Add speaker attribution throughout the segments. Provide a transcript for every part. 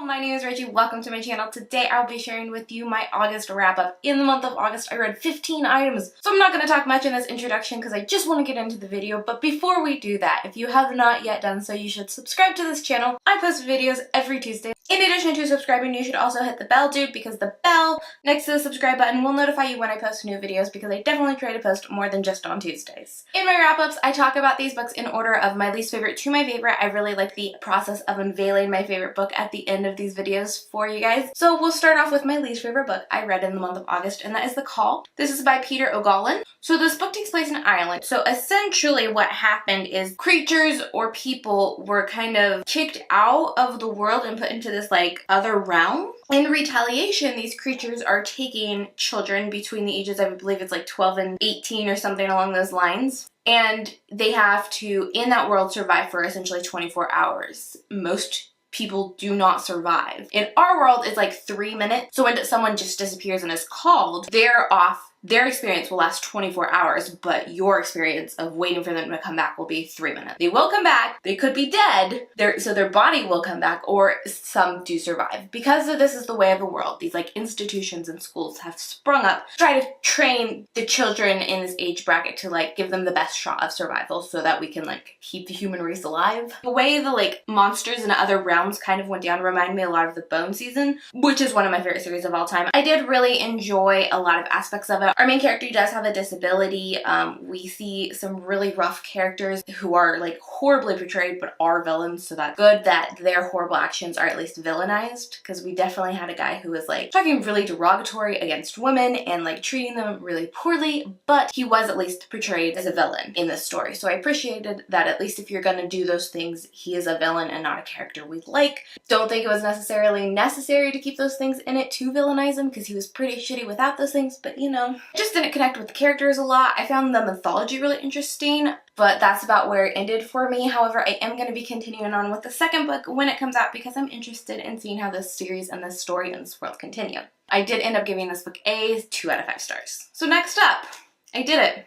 Speaker 1: Hello, my name is Reggie. Welcome to my channel. Today I'll be sharing with you my August wrap-up. In the month of August, I read 15 items. So I'm not going to talk much in this introduction because I just want to get into the video. But before we do that, if you have not yet done so, you should subscribe to this channel. I post videos every Tuesday. In addition to subscribing, you should also hit the bell, dude, because the bell next to the subscribe button will notify you when I post new videos because I definitely try to post more than just on Tuesdays. In my wrap-ups, I talk about these books in order of my least favorite to my favorite. I really like the process of unveiling my favorite book at the end of these videos for you guys. So we'll start off with my least favorite book I read in the month of August, and that is The Call. This is by Peter O'Golin. So this book takes place in Ireland. So essentially what happened is creatures or people were kind of kicked out of the world and put into this like other realm. In retaliation, these creatures are taking children between the ages of, I believe it's like 12 and 18 or something along those lines. And they have to, in that world, survive for essentially 24 hours. Most people do not survive. In our world, it's like 3 minutes. So when someone just disappears and is called, they're off. Their experience will last 24 hours, but your experience of waiting for them to come back will be 3 minutes. They will come back. They could be dead, so their body will come back, or some do survive. Because this is the way of the world, these like institutions and schools have sprung up to try to train the children in this age bracket to like give them the best shot of survival so that we can like keep the human race alive. The way the like monsters in other realms kind of went down reminded me a lot of the Bone season, which is one of my favorite series of all time. I did really enjoy a lot of aspects of it. Our main character does have a disability. We see some really rough characters who are like horribly portrayed but are villains, so that's good that their horrible actions are at least villainized, because we definitely had a guy who was like talking really derogatory against women and like treating them really poorly, but he was at least portrayed as a villain in this story. So I appreciated that at least if you're gonna do those things, he is a villain and not a character we like. Don't think it was necessarily necessary to keep those things in it to villainize him, because he was pretty shitty without those things, but you know. Just didn't connect with the characters a lot. I found the mythology really interesting, but that's about where it ended for me. However, I am going to be continuing on with the second book when it comes out because I'm interested in seeing how this series and this story and this world continue. I did end up giving this book a 2 out of 5 stars. So next up, I did it.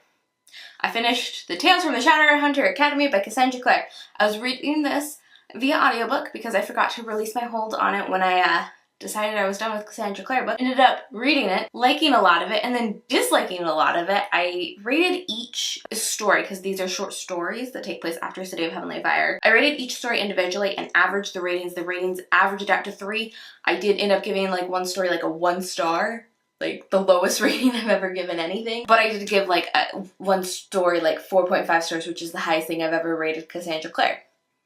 Speaker 1: I finished The Tales from the Shadowhunter Academy by Cassandra Clare. I was reading this via audiobook because I forgot to release my hold on it when I decided I was done with Cassandra Clare book. Ended up reading it, liking a lot of it, and then disliking a lot of it. I rated each story, because these are short stories that take place after City of Heavenly Fire. I rated each story individually and averaged the ratings. The ratings averaged out to 3. I did end up giving like one story like a 1 star. Like the lowest rating I've ever given anything. But I did give like one story like 4.5 stars, which is the highest thing I've ever rated Cassandra Clare.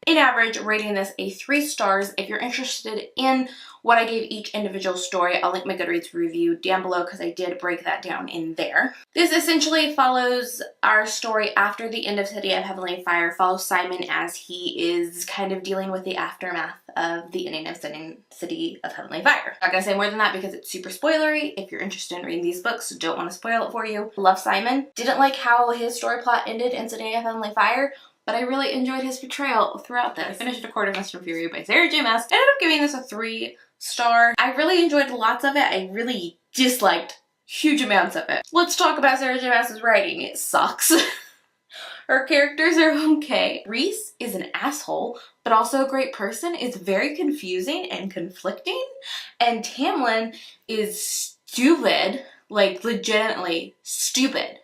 Speaker 1: In average, rating this a 3 stars. If you're interested in what I gave each individual story, I'll link my Goodreads review down below because I did break that down in there. This essentially follows our story after the end of City of Heavenly Fire, follows Simon as he is kind of dealing with the aftermath of the ending of City of Heavenly Fire. Not gonna say more than that because it's super spoilery. If you're interested in reading these books, don't want to spoil it for you. Love Simon. Didn't like how his story plot ended in City of Heavenly Fire, but I really enjoyed his portrayal throughout this. I finished A Court of Mist and Fury by Sarah J. Maas. I ended up giving this a 3 star. I really enjoyed lots of it. I really disliked huge amounts of it. Let's talk about Sarah J. Maas's writing. It sucks. Her characters are okay. Reese is an asshole, but also a great person. It's very confusing and conflicting. And Tamlin is stupid, like legitimately stupid.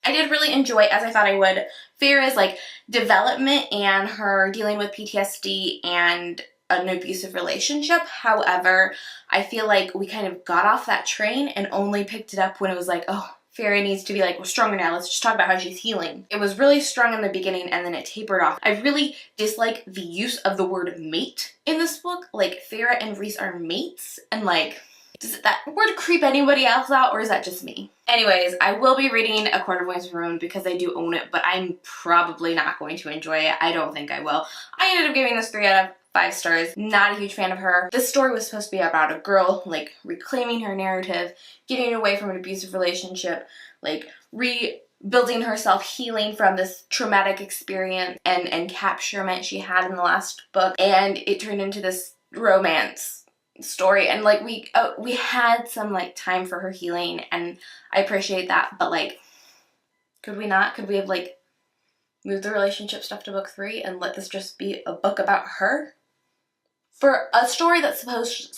Speaker 1: I did really enjoy, as I thought I would, Feyre's like development and her dealing with PTSD and an abusive relationship. However, I feel like we kind of got off that train and only picked it up when it was like, oh, Feyre needs to be like, we're stronger now, let's just talk about how she's healing. It was really strong in the beginning and then it tapered off. I really dislike the use of the word mate in this book. Like, Feyre and Reese are mates, and like, does that word creep anybody else out, or is that just me? Anyways, I will be reading A Court of Wings and Ruin because I do own it, but I'm probably not going to enjoy it. I don't think I will. I ended up giving this 3 out of 5 stars. Not a huge fan of her. This story was supposed to be about a girl, like, reclaiming her narrative, getting away from an abusive relationship, like, rebuilding herself, healing from this traumatic experience and capturement she had in the last book, and it turned into this romance story, and like we had some like time for her healing, and I appreciate that, but like, could we have like moved the relationship stuff to book 3 and let this just be a book about her? For a story that's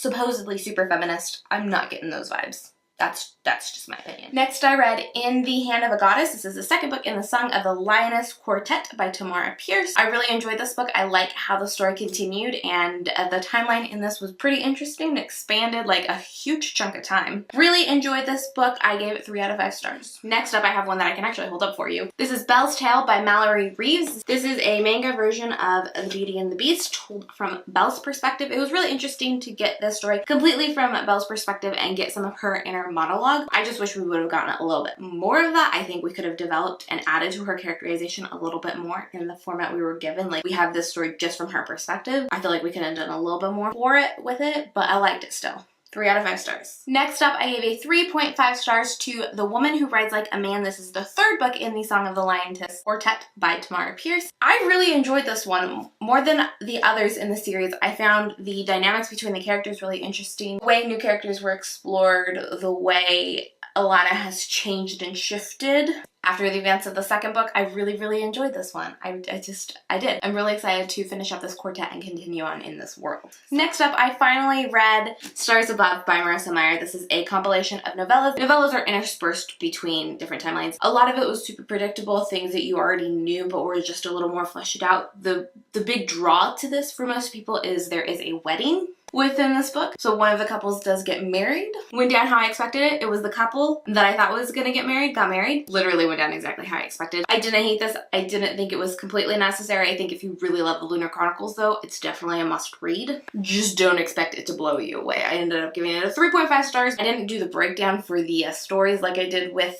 Speaker 1: supposedly super feminist, I'm not getting those vibes. That's just my opinion. Next, I read In the Hand of a Goddess. This is the second book in the Song of the Lioness Quartet by Tamara Pierce. I really enjoyed this book. I like how the story continued, and the timeline in this was pretty interesting. It expanded like a huge chunk of time. Really enjoyed this book. I gave it 3 out of 5 stars. Next up, I have one that I can actually hold up for you. This is Belle's Tale by Mallory Reeves. This is a manga version of The Beauty and the Beast told from Belle's perspective. It was really interesting to get this story completely from Belle's perspective and get some of her inner monologue. I just wish we would have gotten a little bit more of that. I think we could have developed and added to her characterization a little bit more in the format we were given. Like, we have this story just from her perspective. I feel like we could have done a little bit more for it with it, but I liked it still. 3 out of 5 stars. Next up, I gave a 3.5 stars to The Woman Who Rides Like a Man. This is the third book in the Song of the Lioness Quartet by Tamara Pierce. I really enjoyed this one more than the others in the series. I found the dynamics between the characters really interesting. The way new characters were explored, the way Alana has changed and shifted after the events of the second book. I really enjoyed this one. I did. I'm really excited to finish up this quartet and continue on in this world. Next up, I finally read Stars Above by Marissa Meyer. This is a compilation of novellas. Novellas are interspersed between different timelines. A lot of it was super predictable, things that you already knew but were just a little more fleshed out. The big draw to this for most people is there is a wedding within this book. So one of the couples does get married. Went down how I expected it. It was the couple that I thought was gonna get married, got married. Literally went down exactly how I expected. I didn't hate this. I didn't think it was completely necessary. I think if you really love the Lunar Chronicles though, it's definitely a must read. Just don't expect it to blow you away. I ended up giving it a 3.5 stars. I didn't do the breakdown for the stories like I did with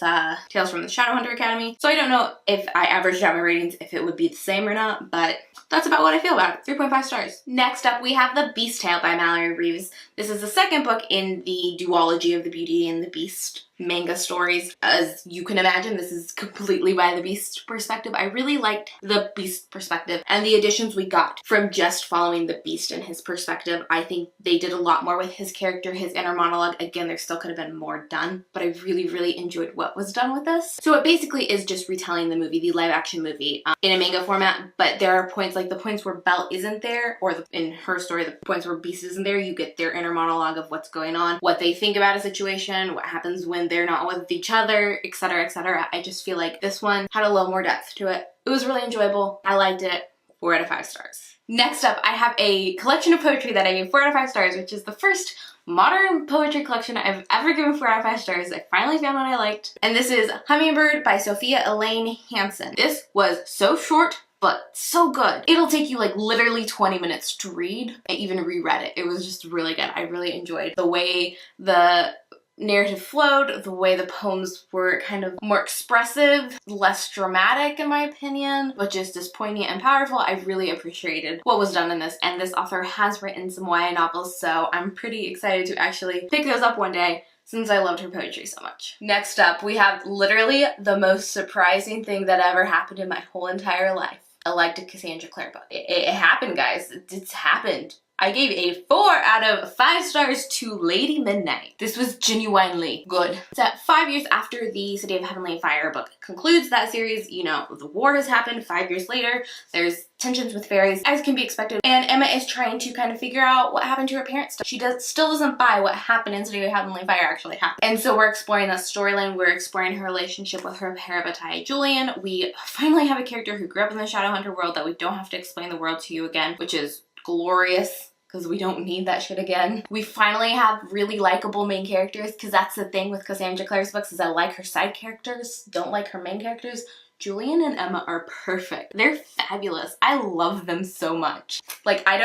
Speaker 1: Tales from the Shadowhunter Academy. So I don't know if I averaged out my ratings if it would be the same or not, but that's about what I feel about it. 3.5 stars. Next up, we have The Beast Tale by Mallory Reeves. This is the second book in the duology of the Beauty and the Beast manga stories. As you can imagine, this is completely by the Beast perspective. I really liked the Beast perspective and the additions we got from just following the Beast and his perspective. I think they did a lot more with his character, his inner monologue. Again, there still could have been more done, but I really enjoyed what was done with this. So it basically is just retelling the movie, the live action movie, in a manga format, but there are points, like the points where Belle isn't there, or in her story, the points where Beast isn't there, you get their inner monologue of what's going on, what they think about a situation, what happens when they're not with each other, etc, etc. I just feel like this one had a little more depth to it. It was really enjoyable. I liked it. 4 out of 5 stars. Next up, I have a collection of poetry that I gave 4 out of 5 stars, which is the first modern poetry collection I've ever given 4 out of 5 stars. I finally found one I liked. And this is Hummingbird by Sophia Elaine Hansen. This was so short, but so good. It'll take you like literally 20 minutes to read. I even reread it. It was just really good. I really enjoyed the way the narrative flowed, the way the poems were kind of more expressive, less dramatic in my opinion, but just as poignant and powerful. I really appreciated what was done in this, and this author has written some YA novels, so I'm pretty excited to actually pick those up one day since I loved her poetry so much. Next up, we have literally the most surprising thing that ever happened in my whole entire life. I liked a Cassandra Clare book. It happened, guys. It's happened. I gave a 4 out of 5 stars to Lady Midnight. This was genuinely good. It's at 5 years after the City of Heavenly Fire book concludes that series. You know, the war has happened 5 years later. There's tensions with fairies, as can be expected. And Emma is trying to kind of figure out what happened to her parents. She still doesn't buy what happened in City of Heavenly Fire actually happened. And so we're exploring that storyline. We're exploring her relationship with her parabatai Julian. We finally have a character who grew up in the Shadowhunter world that we don't have to explain the world to you again, which is glorious, because we don't need that shit again. We finally have really likable main characters, because that's the thing with Cassandra Clare's books, is I like her side characters, don't like her main characters. Julian and Emma are perfect. They're fabulous. I love them so much. Like, I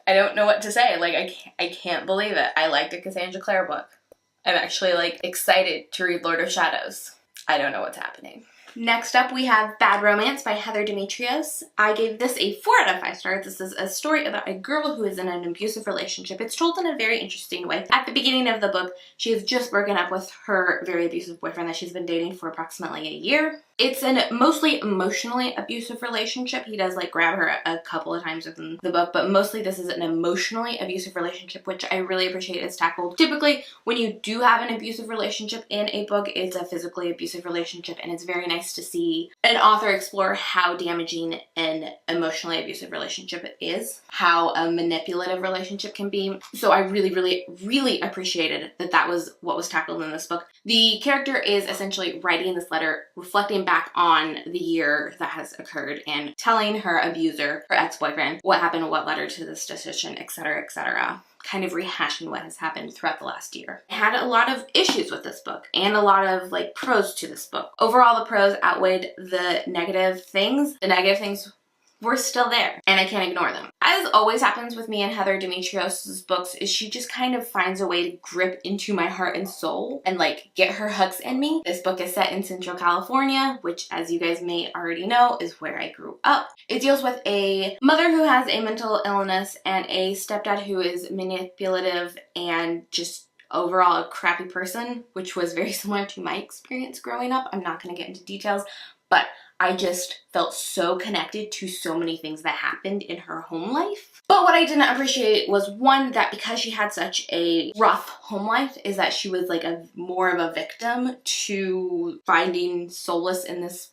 Speaker 1: don't know what to say. Like, I can't believe it. I liked a Cassandra Clare book. I'm actually like excited to read Lord of Shadows. I don't know what's happening. Next up, we have Bad Romance by Heather Demetrios. I gave this a 4 out of 5 stars. This is a story about a girl who is in an abusive relationship. It's told in a very interesting way. At the beginning of the book, she has just broken up with her very abusive boyfriend that she's been dating for approximately a year. It's a mostly emotionally abusive relationship. He does like grab her a couple of times within the book, but mostly this is an emotionally abusive relationship, which I really appreciate is tackled. Typically, when you do have an abusive relationship in a book, it's a physically abusive relationship, and it's very nice to see an author explore how damaging an emotionally abusive relationship is, how a manipulative relationship can be. So I really appreciated that that was what was tackled in this book. The character is essentially writing this letter, reflecting back on the year that has occurred and telling her abuser, her ex-boyfriend, what happened, what led her to this decision, etc., etc. Kind of rehashing what has happened throughout the last year. I had a lot of issues with this book and a lot of like pros to this book. Overall, the pros outweighed the negative things. The negative things were still there, and I can't ignore them. As always happens with me and Heather Demetrios' books, is she just kind of finds a way to grip into my heart and soul and like get her hooks in me. This book is set in Central California, which, as you guys may already know, is where I grew up. It deals with a mother who has a mental illness and a stepdad who is manipulative and just overall a crappy person, which was very similar to my experience growing up. I'm not going to get into details, but I just felt so connected to so many things that happened in her home life. But what I didn't appreciate was, one, that because she had such a rough home life, is that she was like more of a victim to finding solace in this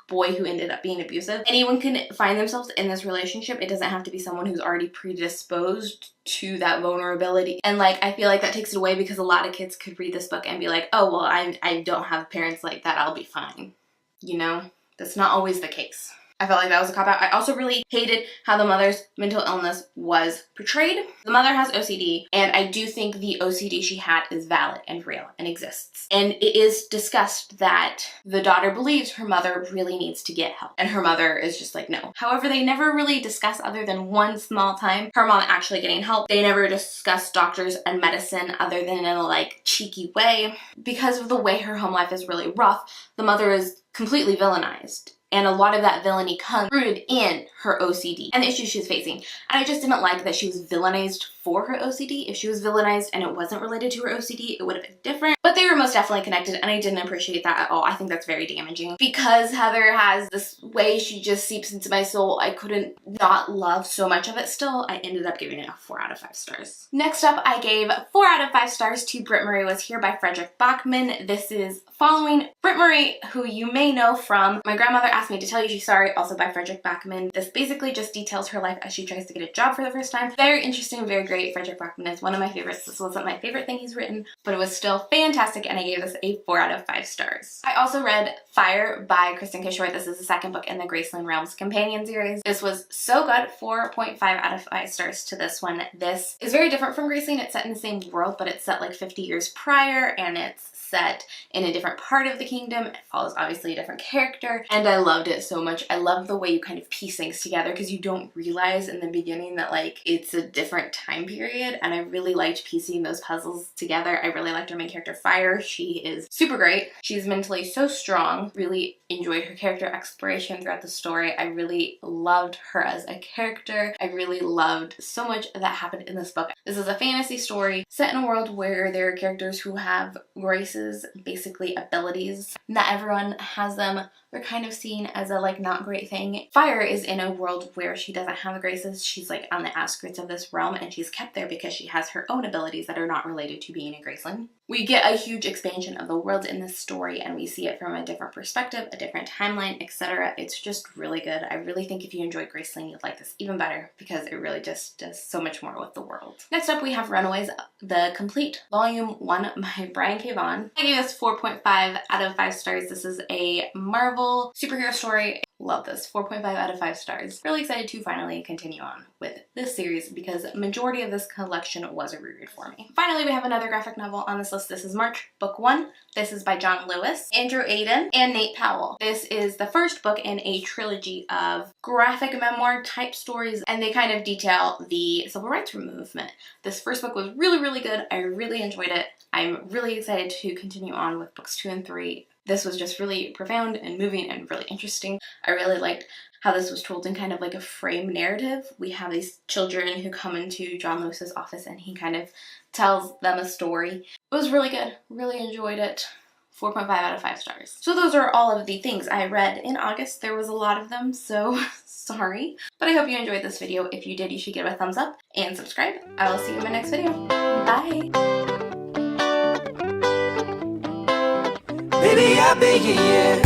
Speaker 1: boy who ended up being abusive. Anyone can find themselves in this relationship. It doesn't have to be someone who's already predisposed to that vulnerability. And like, I feel like that takes it away, because a lot of kids could read this book and be like, oh, well, I don't have parents like that, I'll be fine. You know? That's not always the case. I felt like that was a cop-out. I also really hated how the mother's mental illness was portrayed. The mother has OCD, and I do think the OCD she had is valid and real and exists. And it is discussed that the daughter believes her mother really needs to get help, and her mother is just like, no. However, they never really discuss, other than one small time, her mom actually getting help. They never discuss doctors and medicine other than in a like cheeky way. Because of the way her home life is really rough, the mother is completely villainized. And a lot of that villainy comes rooted in her OCD and the issues she's facing. And I just didn't like that she was villainized for her OCD. If she was villainized and it wasn't related to her OCD, it would have been different. But they were most definitely connected, and I didn't appreciate that at all. I think that's very damaging. Because Heather has this way she just seeps into my soul, I couldn't not love so much of it still. I ended up giving it a 4 out of 5 stars. Next up, I gave 4 out of 5 stars to Britt Marie Was Here by Frederick Bachman. This is following Britt Marie, who you may know from My Grandmother Asked Me to Tell You She's Sorry, also by Frederick Bachman. This basically just details her life as she tries to get a job for the first time. Very interesting, very great. Frederick Bachman is one of my favorites. This wasn't my favorite thing he's written, but it was still fantastic, and I gave this a 4 out of 5 stars. I also read Fire by Kristen Kishore. This is the second book in the Graceland Realms companion series. This was so good. 4.5 out of 5 stars to this one. This is very different from Graceland. It's set in the same world, but it's set like 50 years prior, and it's set in a different part of the kingdom. It follows obviously a different character, and I loved it so much. I love the way you kind of piece things together, because you don't realize in the beginning that like it's a different time period, and I really liked piecing those puzzles together. I really liked our main character, Fire. She is super great. She's mentally so strong. Really enjoyed her character exploration throughout the story. I really loved her as a character. I really loved so much that happened in this book. This is a fantasy story set in a world where there are characters who have graces, basically abilities. Not everyone has them. They're kind of seen as a like not great thing. Fire is in a world where she doesn't have the graces. She's like on the outskirts of this realm, and she's kept there because she has her own abilities that are not related to being a Graceland. We get a huge expansion of the world in this story, and we see it from a different perspective, a different timeline, etc. It's just really good. I really think if you enjoyed Graceland, you'd like this even better, because it really just does so much more with the world. Next up, we have Runaways, the complete volume 1 by Brian K. Vaughan. I gave this 4.5 out of 5 stars. This is a Marvel superhero story. Love this. 4.5 out of 5 stars. Really excited to finally continue on with this series, because majority of this collection was a reread for me. Finally, we have another graphic novel on this list. This is March, book 1. This is by John Lewis, Andrew Aiden, and Nate Powell. This is the first book in a trilogy of graphic memoir type stories, and they kind of detail the civil rights movement. This first book was really good. I really enjoyed it. I'm really excited to continue on with books 2 and 3. This was just really profound and moving and really interesting. I really liked how this was told in kind of like a frame narrative. We have these children who come into John Lewis's office, and he kind of tells them a story. It was really good. Really enjoyed it. 4.5 out of 5 stars. So those are all of the things I read in August. There was a lot of them, so sorry. But I hope you enjoyed this video. If you did, you should give it a thumbs up and subscribe. I will see you in my next video. Bye!
Speaker 2: Baby, I beg you, yeah.